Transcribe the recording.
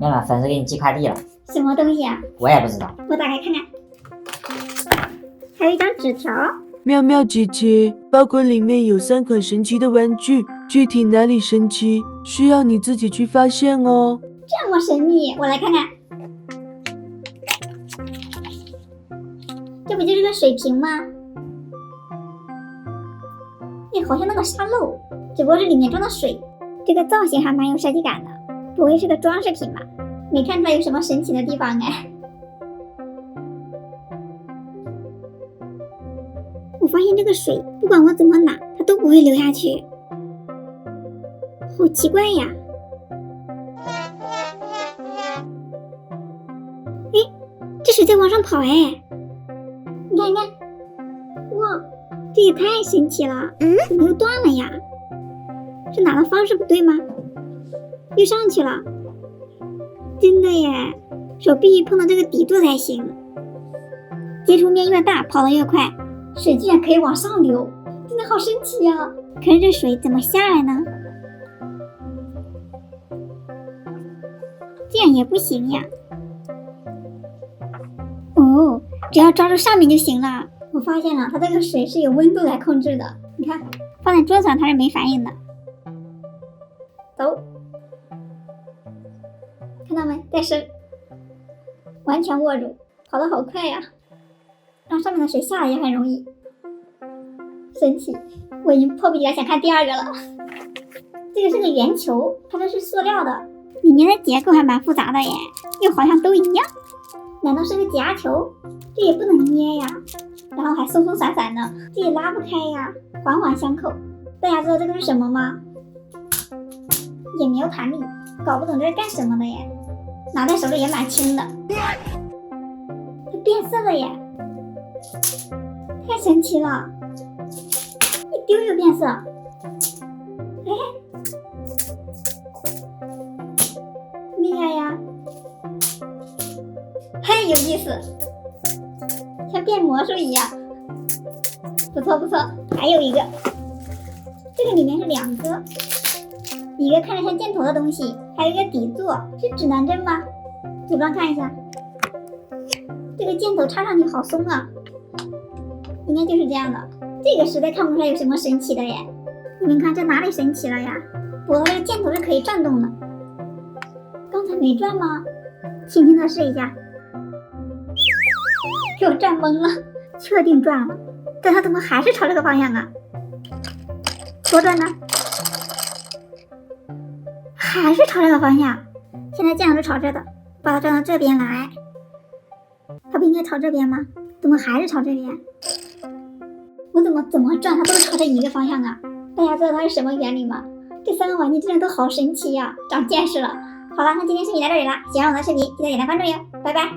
妈妈，粉丝给你寄快递了。什么东西啊？我也不知道。我打开看看，还有一张纸条。妙妙姐姐，包裹里面有3款神奇的玩具，具体哪里神奇，需要你自己去发现哦。这么神秘，我来看看。这不就是个水瓶吗？哎，好像那个沙漏，只不过是里面装的水。这个造型还蛮有设计感的，不会是个装饰品吧？没看出来有什么神奇的地方哎。我发现这个水，不管我怎么拿，它都不会流下去，好奇怪呀！哎，这水在往上跑哎！你看，你看，哇，这也太神奇了！怎么又断了呀？是拿的方式不对吗？又上去了，真的耶！手必须碰到这个底座才行。接触面越大，跑得越快。水居然可以往上流，真的好神奇呀！可是这水怎么下来呢？这样也不行呀。哦，只要抓住上面就行了。我发现了，它这个水是有温度来控制的。你看，放在桌子上它是没反应的。走，看到没？再伸，完全握住，跑得好快呀！让上面的水下来也很容易，神奇！我已经迫不及待想看第二个了。这个是个圆球，它这是塑料的，里面的结构还蛮复杂的耶，又好像都一样。难道是个夹球？这也不能捏呀，然后还松松散散的，这也拉不开呀，环环相扣。大家知道这个是什么吗？也没有弹力，搞不懂这是干什么的耶。拿在手里也蛮轻的，它变色了耶！太神奇了，一丢就变色。哎，厉害呀，很有意思，像变魔术一样。不错不错，还有一个，这个里面是2个，一个看着像箭头的东西，还有一个底座，是指南针吗？组装看一下，这个箭头插上去好松啊。应该就是这样的，这个实在看不出来有什么神奇的耶。你们看这哪里神奇了呀？我的这个箭头是可以转动的，刚才没转吗？轻轻的试一下，给我转懵了，确定转了，但它怎么还是朝这个方向啊？左转呢？还是朝这个方向。现在箭头是朝这的，把它转到这边来，它不应该朝这边吗？怎么还是朝这边？我怎么转它都是朝着一个方向啊！大家知道它是什么原理吗？这3个玩具真的都好神奇呀，长见识了。好了，那今天视频到这里了，喜欢我的视频记得点赞关注哟，拜拜。